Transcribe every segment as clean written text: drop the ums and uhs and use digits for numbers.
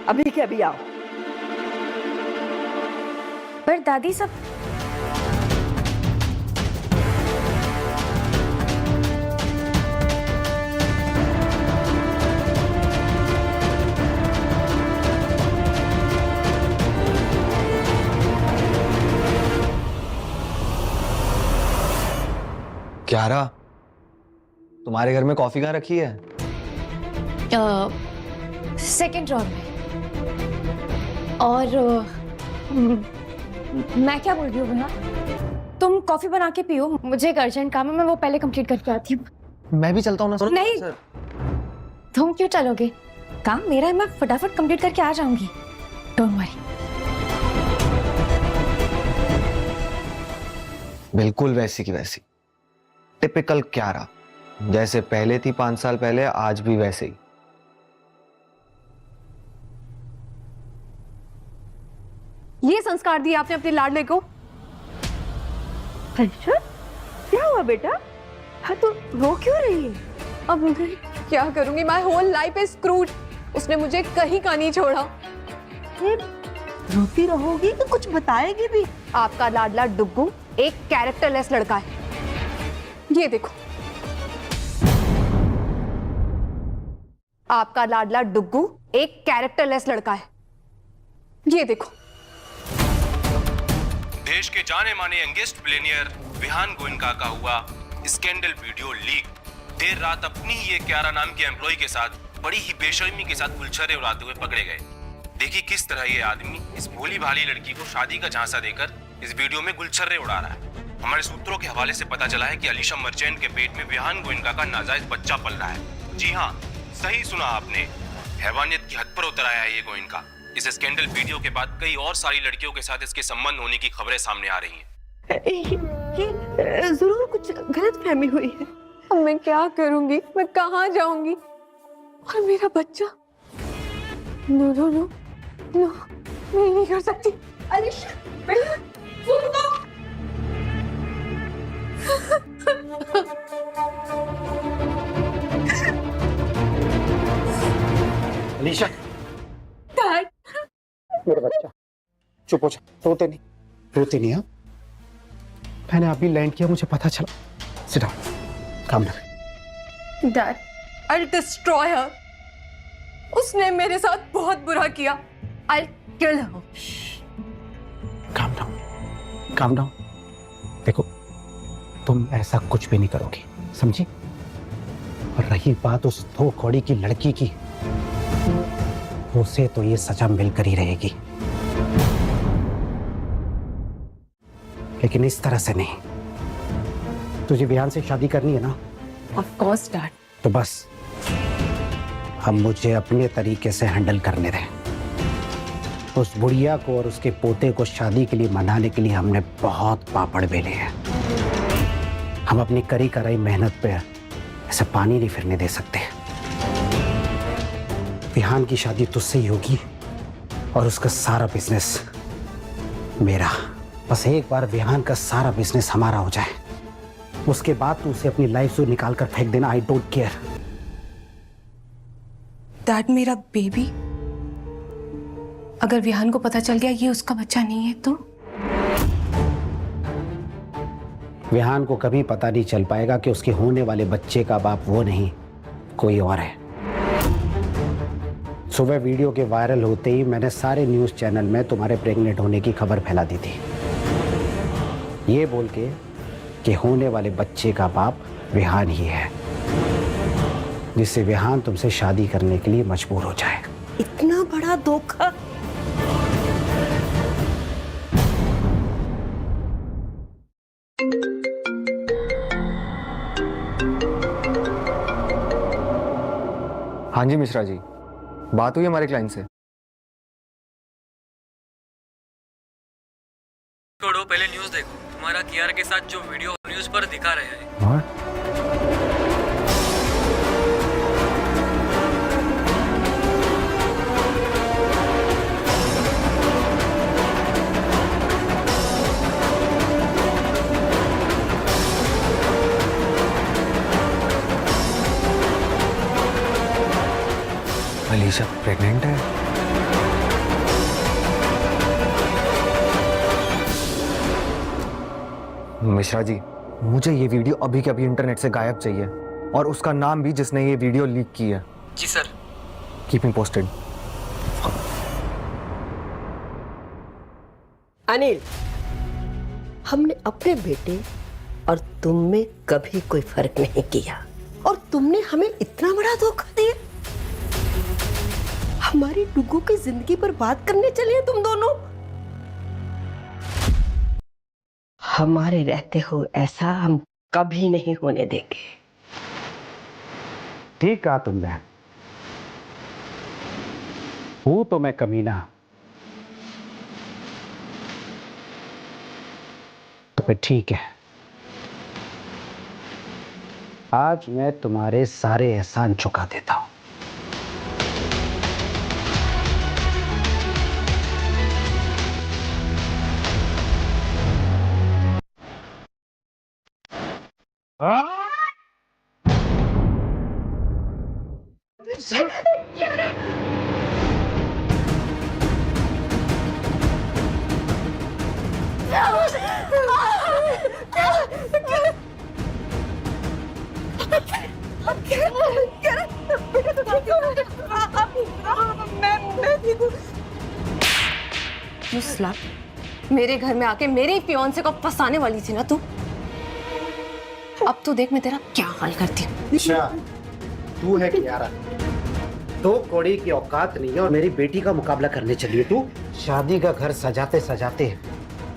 अभी के अभी आओ। पर दादी सब क्यारा, तुम्हारे घर में कॉफी कहाँ रखी है? सेकंड ड्रॉर में। और मैं क्या बोल रही हूँ भैया, तुम कॉफी बना के पियो, मुझे एक अर्जेंट काम है, मैं वो पहले कंप्लीट करके आती हूँ। मैं भी चलता हूँ ना। नहीं, तुम क्यों चलोगे? काम मेरा है, मैं फटाफट कंप्लीट करके आ जाऊंगी। Don't worry. बिल्कुल वैसी की वैसी, टिपिकल क्यारा, जैसे पहले थी 5 साल पहले, आज भी वैसे ही। ये संस्कार दिए आपने अपने लाडले को? अच्छा, क्या हुआ बेटा? हाँ तो रो क्यों रही है? अब मैं क्या करूंगी? My whole life is screwed. उसने मुझे कहीं का नहीं छोड़ा। रोती रहोगी तो कुछ बताएगी भी? आपका लाडला डुग्गू एक कैरेक्टरलेस लड़का है। ये देखो, आपका लाडला डुग्गू एक कैरेक्टरलेस लड़का है। ये देखो, देश के जाने माने यंगेस्ट बिलियनियर विहान गोयनका का हुआ स्कैंडल वीडियो लीक। देर रात अपनी ही एक क्यारा नाम की एम्प्लॉय के साथ बड़ी ही बेशर्मी के साथ गुलछर्रे उड़ाते हुए पकड़े गए। देखिए किस तरह ये आदमी इस भोली भाली लड़की को शादी का झांसा देकर इस वीडियो में गुलछर्रे उड़ा रहा है। हमारे सूत्रों के हवाले से पता चला है कि अलीशा मर्चेंट के पेट में विहान गोयनका का नाजायज बच्चा पल रहा है। जी हाँ, सही सुना आपने, हैवानियत की हद पर उतर आया है ये गोयनका। इस स्कैंडल वीडियो के बाद कई और सारी लड़कियों के साथ इसके संबंध होने की खबरें सामने आ रही हैं। ये जरूर कुछ गलत फहमी हुई है। अब मैं क्या करूंगी? मैं कहाँ जाऊंगी? और मेरा बच्चा? नो नो नो नो, मैं नहीं कर सकती। अलीशा, बेटा, सुन तो। अलीशा, डैड, मेरा बच्चा चुप हो जा, रोते नहीं, रोते नहीं। हाँ, मैंने अभी लैंड किया, मुझे पता चला। सिट डाउन, काम ना। डैड, आई डिस्ट्रॉय हर। उसने मेरे साथ बहुत बुरा किया। आई किल हर। Calm down, calm down. देखो, तुम ऐसा कुछ भी नहीं करोगी, समझी? और रही बात उस दो कौड़ी की लड़की की, उसे तो ये सजा मिलकर ही रहेगी, लेकिन इस तरह से नहीं। तुझे विहान से शादी करनी है ना? Of course dad. तो बस अब मुझे अपने तरीके से हैंडल करने दे। उस बुढ़िया को और उसके पोते को शादी के लिए मनाने के लिए हमने बहुत पापड़ बेले हैं। हम अपनी करी कराई मेहनत पे ऐसे पानी नहीं फिरने दे सकते। विहान की शादी तुझसे ही होगी और उसका सारा बिजनेस मेरा। बस एक बार विहान का सारा बिजनेस हमारा हो जाए, उसके बाद तू उसे अपनी लाइफ से निकाल कर फेंक देना। I don't care. डैड, मेरा बेबी अगर विहान को पता चल गया ये उसका बच्चा नहीं है तो? विहान को कभी पता नहीं चल पाएगा कि उसके होने वाले बच्चे का बाप वो नहीं, कोई और है। सुबह वीडियो के वायरल होते ही मैंने सारे न्यूज़ चैनल में तुम्हारे प्रेग्नेंट होने की खबर फैला दी थी, ये बोल के कि होने वाले बच्चे का बाप विहान ही है, जिससे विहान तुमसे शादी करने के लिए मजबूर हो जाए। इतना बड़ा धोखा? हाँ जी मिश्रा जी, बात हुई हमारे क्लाइंट से। छोड़ो, पहले न्यूज़ देखो। तुम्हारा कियारा के साथ जो वीडियो न्यूज़ पर दिखा रहे हैं। अलीशा प्रेग्नेंट है? मिश्रा जी, मुझे ये वीडियो अभी के अभी इंटरनेट से गायब चाहिए, और उसका नाम भी जिसने ये वीडियो लीक की है। जी sir. Keep me posted. Anil, हमने अपने बेटे और तुम में कभी कोई फर्क नहीं किया, और तुमने हमें इतना बड़ा धोखा दिया। हमारी डुगू की जिंदगी पर बात करने चले हैं तुम दोनों। हमारे रहते हो ऐसा हम कभी नहीं होने देंगे। ठीक कहा तुमने। हूं तो मैं कमीना, तो फिर ठीक है, आज मैं तुम्हारे सारे एहसान चुका देता हूं। You slut! मेरे घर में आके मेरे ही फियांसे को फंसाने वाली थी ना तू। अब तू देख मैं तेरा क्या हाल करती हूँ। अच्छा, तू है कियारा, तो कोड़ी की औकात नहीं है और मेरी बेटी का मुकाबला करने चली है तू। शादी का घर सजाते सजाते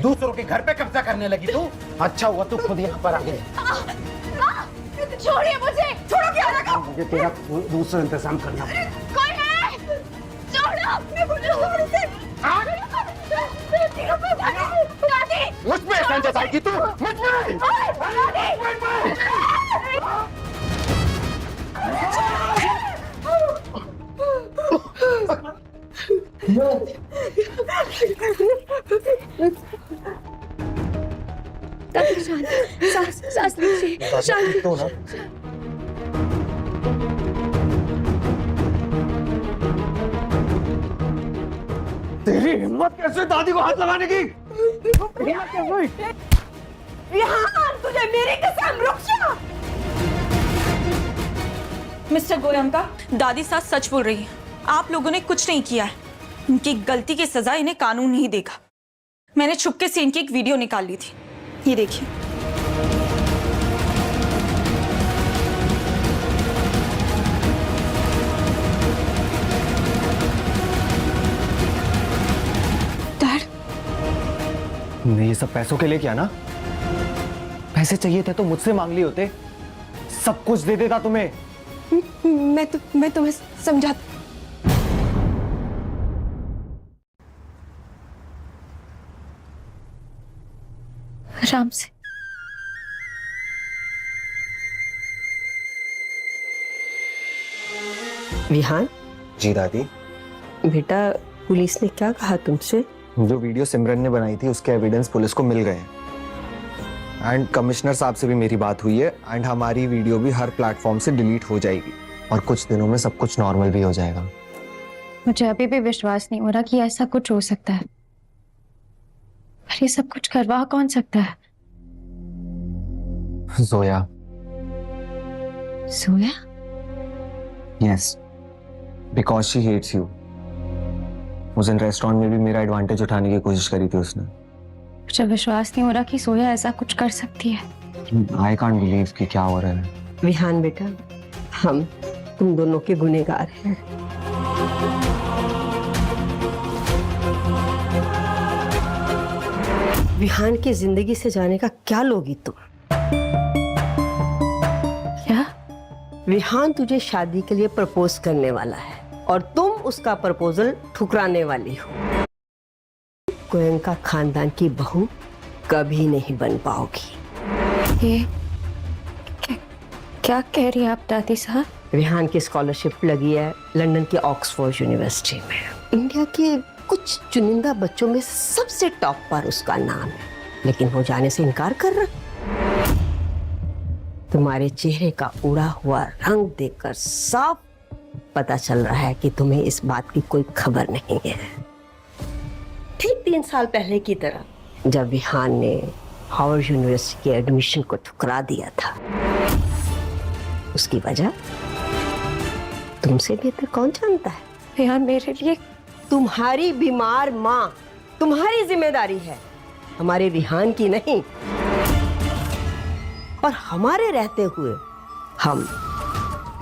दूसरों के घर पे कब्जा करने लगी तू। अच्छा हुआ तू खुद यहाँ पर आ गई। छोड़िए मुझे, छोड़ो कियारा को। मुझे तेरा दूसरा इंतजाम करना पड़ेगा। कौन है? छोड़ो, मैं बोल रही हूँ मुझसे। दादी, मुझ पे एहसान जताएगी तू, मुझ पे। सांस लीजिए, शांति। तो ना तेरी हिम्मत कैसे दादी को हाथ लगाने की? विहान, तुझे मेरी कसम, रुक जा। मिस्टर गोयंका, दादी साथ सच बोल रही है। आप लोगों ने कुछ नहीं किया है। इनकी गलती की सजा इन्हें कानून नहीं देगा। मैंने छुपके से इनकी एक वीडियो निकाल ली थी, ये देखिए। तुमने ये सब पैसों के लिए किया ना? पैसे चाहिए थे तो मुझसे मांग लिए होते, सब कुछ दे देता तुम्हें। मैं तुम्हें समझा। आराम से। विहान, जी दादी। बेटा पुलिस ने क्या कहा तुमसे? जो वीडियो सिमरन ने बनाई थी उसके एविडेंस पुलिस को मिल गए एंड कमिश्नर साहब से भी मेरी बात हुई है एंड हमारी वीडियो भी हर प्लेटफॉर्म से डिलीट हो जाएगी और कुछ दिनों में सब कुछ नॉर्मल भी हो जाएगा। मुझे अभी भी विश्वास नहीं हो रहा कि ऐसा कुछ हो सकता है। पर ये सब कुछ करवा कौन सकता है? जोया। सोया? Yes, because she hates you. उस दिन रेस्टोरेंट में भी मेरा एडवांटेज उठाने की कोशिश करी थी उसने। मुझे विश्वास नहीं हो रहा कि सोया ऐसा कुछ कर सकती है। आई कांट बिलीव कि क्या हो रहा है। विहान बेटा, हम तुम दोनों के गुनहगार हैं। विहान की जिंदगी से जाने का क्या लोगी तुम? क्या? विहान तुझे शादी के लिए प्रपोज करने वाला है और तुम उसका प्रपोजल ठुकराने वाली हो। गोयंका खानदान की बहू कभी नहीं बन पाओगी। ये क्या कह रही है आप दादी साहब? विहान की स्कॉलरशिप लगी है लंदन की ऑक्सफोर्ड यूनिवर्सिटी में। इंडिया के कुछ चुनिंदा बच्चों में सबसे टॉप पर उसका नाम है, लेकिन वो जाने से इनकार कर रहा। तुम्हारे चेहरे का उड़ा हुआ रंग देखकर साफ पता चल रहा है कि तुम्हें इस बात की कोई खबर नहीं है। ठीक 3 साल पहले की तरह जब विहान ने हार्वर्ड यूनिवर्सिटी के एडमिशन को ठुकरा दिया था। उसकी वजह तुमसे बेहतर कौन जानता है? रेहान, मेरे लिए तुम्हारी बीमार माँ तुम्हारी जिम्मेदारी है, हमारे रिहान की नहीं। और हमारे रहते हुए हम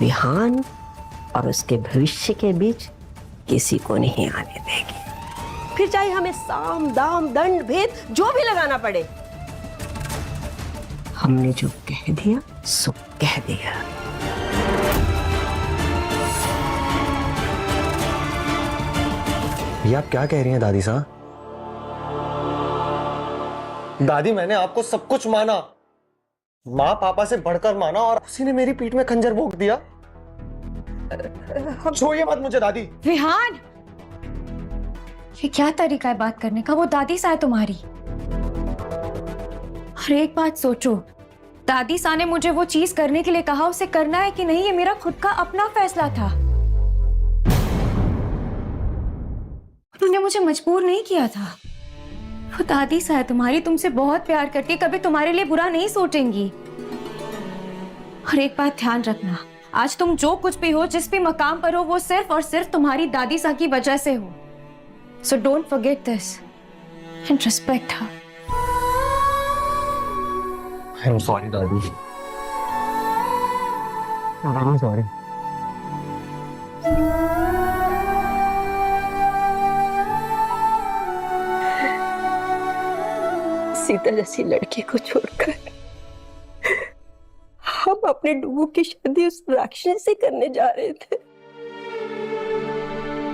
रिहान और उसके भविष्य के बीच किसी को नहीं आने देंगे, फिर चाहे हमें साम दाम दंड भेद जो भी लगाना पड़े। हमने जो कह दिया सो कह दिया। ये आप क्या कह रही हैं दादी साहब? दादी, मैंने आपको सब कुछ माना, माँ पापा से बढ़कर माना, और उसी ने मेरी पीठ में खंजर भोंक दिया। छोड़िए मत मुझे दादी। विहान, ये क्या तरीका है बात करने का? वो दादी सा है तुम्हारी। और एक बात सोचो, दादी सा ने मुझे वो चीज करने के लिए कहा, उसे करना है कि नहीं ये मेरा खुद का अपना फैसला था। उन्होंने मुझे मजबूर नहीं किया था। वो दादी सा है तुम्हारी, तुमसे बहुत प्यार करती है, कभी तुम्हारे लिए बुरा नहीं सोचेंगी। और एक बात ध्यान रखना, आज तुम जो कुछ भी हो, जिस भी मकाम पर हो, वो सिर्फ और सिर्फ तुम्हारी दादी सा की वजह से हो। So don't forget this and respect her. I'm sorry दादी। I'm sorry। सीता जैसी लड़की को छोड़कर हम अपने डुगू की शादी उस राक्षस से करने जा रहे थे।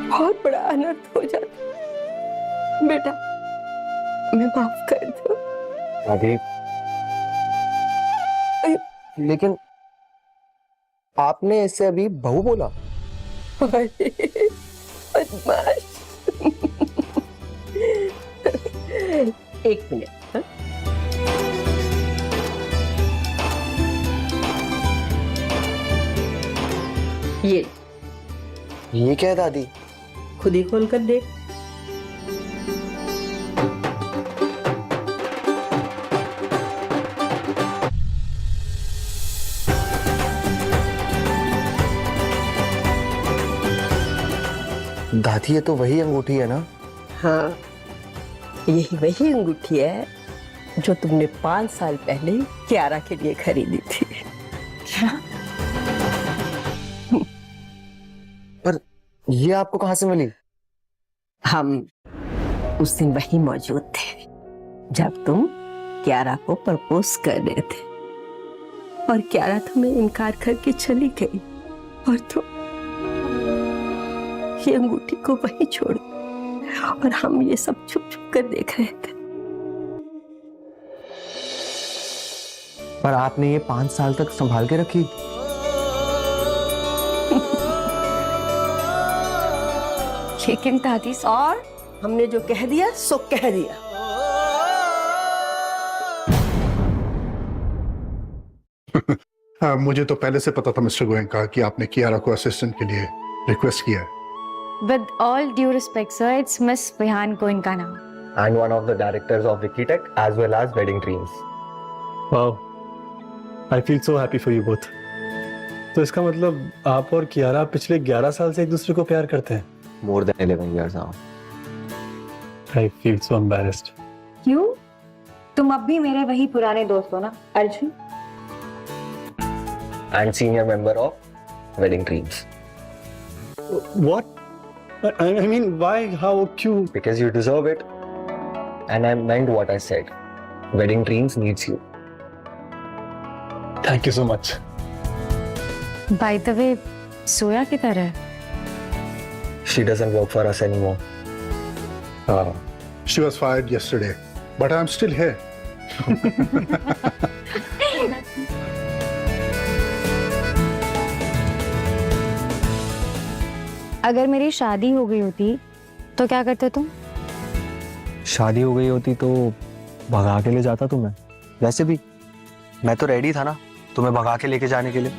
बहुत बड़ा अनर्थ हो जाता। बेटा, मैं माफ कर दो। दादी, लेकिन आपने इससे अभी बहू बोला। बदमाश। एक मिनट। हाँ? ये क्या है दादी? खुद ही खोल कर देख। दादी, ये तो वही अंगूठी है ना? हाँ, यही वही अंगूठी है जो तुमने 5 साल पहले कियारा के लिए खरीदी थी। क्या? पर ये आपको कहां से मिली? हम उस दिन वहीं मौजूद थे जब तुम कियारा को प्रपोज कर रहे थे, और कियारा तुम्हें इनकार करके चली गई, और तुम ये अंगूठी को वहीं छोड़, और हम ये सब छुप छुप कर देख रहे थे। पर आपने ये 5 साल तक संभाल के रखी? लेकिन दादी, और हमने जो कह दिया सो कह दिया। मुझे तो पहले से पता था मिस्टर गोयनका कि आपने कियारा को असिस्टेंट के लिए रिक्वेस्ट किया है। With all due respect, sir, it's Miss Vihan Goenka now. And one of the directors of Wikitech as well as Wedding Dreams. Wow, I feel so happy for you both. तो इसका मतलब आप और कियारा पिछले 11 साल से एक दूसरे को प्यार करते हैं? More than 11 years now. I feel so embarrassed. क्यों? तुम अब भी मेरे वही पुराने दोस्त हो ना, Arjun? And senior member of Wedding Dreams. What? I mean, why? How? क्यों? Because you deserve it. And I meant what I said. Wedding Dreams needs you. Thank you so much. By the way, सोया किधर है? She doesn't work for us anymore. She was fired yesterday, but I'm still here. अगर मेरी शादी हो गई होती तो क्या करते तुम? शादी हो गई होती तो भगा के ले जाता तुम्हें। वैसे भी मैं तो रेडी था ना तुम्हें भगा के लेके जाने के लिए।